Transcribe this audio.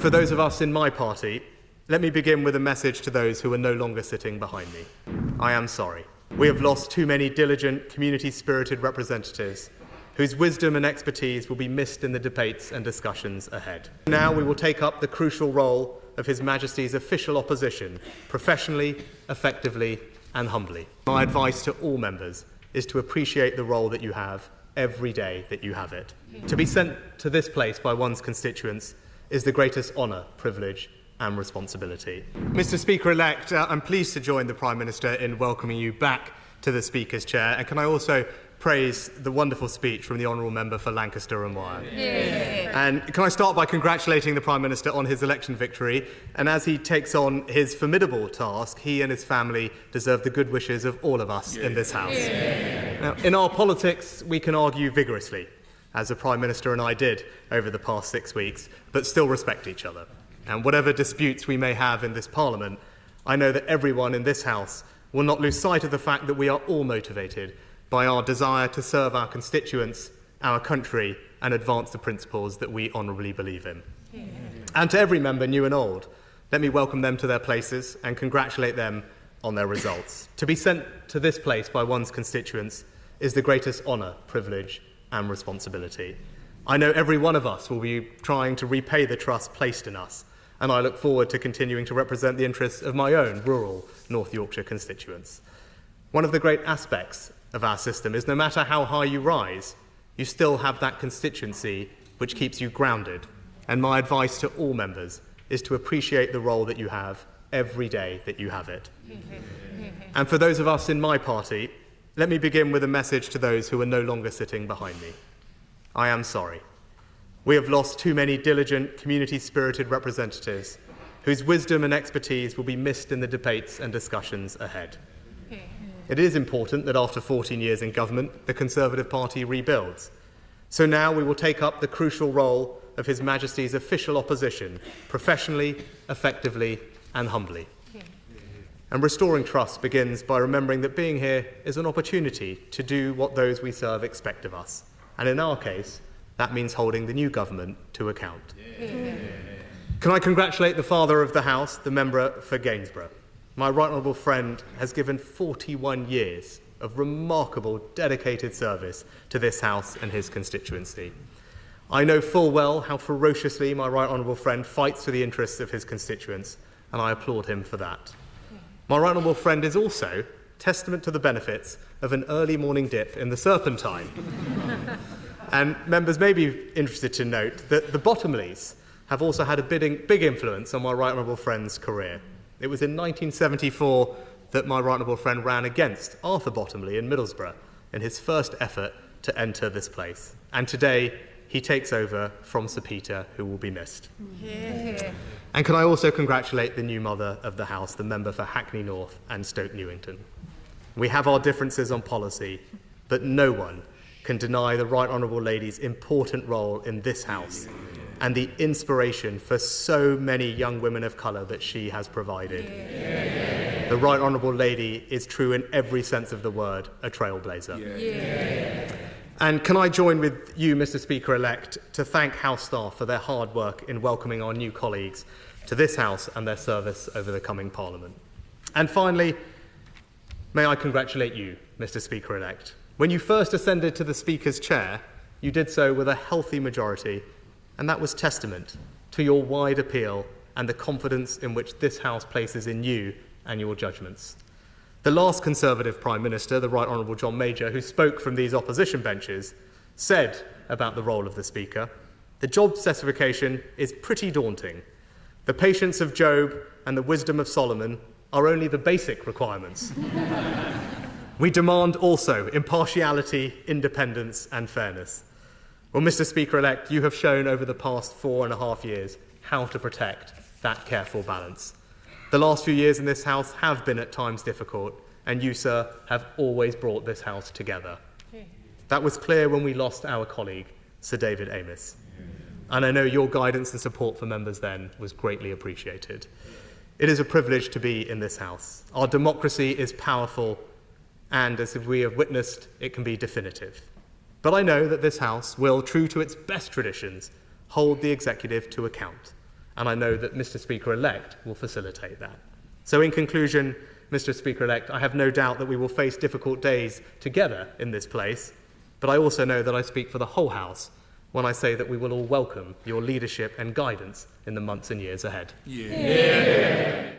For those of us in my party, let me begin with a message to those who are no longer sitting behind me. I am sorry. We have lost too many diligent, community-spirited representatives whose wisdom and expertise will be missed in the debates and discussions ahead. Now we will take up the crucial role of His Majesty's official opposition, professionally, effectively and humbly. My advice to all members is to appreciate the role that you have every day that you have it. To be sent to this place by one's constituents is the greatest honour, privilege and responsibility. Mr. Speaker-elect, I'm pleased to join the Prime Minister in welcoming you back to the Speaker's chair, and can I also praise the wonderful speech from the Honourable Member for Lancaster and Wyre. And can I start by congratulating the Prime Minister on his election victory, and as he takes on his formidable task, he and his family deserve the good wishes of all of us in this House. Now, in our politics, we can argue vigorously, as the Prime Minister and I did over the past 6 weeks, but still respect each other. And whatever disputes we may have in this Parliament, I know that everyone in this House will not lose sight of the fact that we are all motivated by our desire to serve our constituents, our country, and advance the principles that we honourably believe in. And to every member, new and old, let me welcome them to their places and congratulate them on their results. To be sent to this place by one's constituents is the greatest honour, privilege and responsibility. I know every one of us will be trying to repay the trust placed in us, and I look forward to continuing to represent the interests of my own rural North Yorkshire constituents. One of the great aspects of our system is no matter how high you rise, you still have that constituency which keeps you grounded. And my advice to all members is to appreciate the role that you have every day that you have it. And for those of us in my party, let me begin with a message to those who are no longer sitting behind me. I am sorry. We have lost too many diligent, community-spirited representatives whose wisdom and expertise will be missed in the debates and discussions ahead. It is important that after 14 years in government, the Conservative Party rebuilds. So now we will take up the crucial role of His Majesty's official opposition, professionally, effectively and humbly. And restoring trust begins by remembering that being here is an opportunity to do what those we serve expect of us. And in our case, that means holding the new government to account. Can I congratulate the Father of the House, the member for Gainsborough? My right honourable friend has given 41 years of remarkable, dedicated service to this House and his constituency. I know full well how ferociously my right honourable friend fights for the interests of his constituents, and I applaud him for that. My right honourable friend is also testament to the benefits of an early morning dip in the Serpentine. And members may be interested to note that the Bottomleys have also had a big influence on my right honourable friend's career. It was in 1974 that my right honourable friend ran against Arthur Bottomley in Middlesbrough in his first effort to enter this place. And today, he takes over from Sir Peter, who will be missed. And can I also congratulate the new mother of the House, the member for Hackney North and Stoke Newington. We have our differences on policy, but no one can deny the right honourable lady's important role in this House and the inspiration for so many young women of colour that she has provided. The right honourable lady is true in every sense of the word, a trailblazer. And can I join with you, Mr. Speaker-elect, to thank House staff for their hard work in welcoming our new colleagues to this House and their service over the coming Parliament. And finally, may I congratulate you, Mr. Speaker-elect. When you first ascended to the Speaker's chair, you did so with a healthy majority, and that was testament to your wide appeal and the confidence in which this House places in you and your judgments. The last Conservative Prime Minister, the Right Honourable John Major, who spoke from these opposition benches, said about the role of the Speaker, "The job specification is pretty daunting. The patience of Job and the wisdom of Solomon are only the basic requirements. We demand also impartiality, independence and fairness." Well, Mr. Speaker-elect, you have shown over the past 4.5 years how to protect that careful balance. The last few years in this House have been at times difficult, and you, sir, have always brought this House together. That was clear when we lost our colleague, Sir David Amess. And I know your guidance and support for members then was greatly appreciated. It is a privilege to be in this House. Our democracy is powerful, and as we have witnessed, it can be definitive. But I know that this House will, true to its best traditions, hold the executive to account. and I know that Mr. Speaker-elect will facilitate that. So in conclusion, Mr. Speaker-elect, I have no doubt that we will face difficult days together in this place, but I also know that I speak for the whole House when I say that we will all welcome your leadership and guidance in the months and years ahead. Yeah.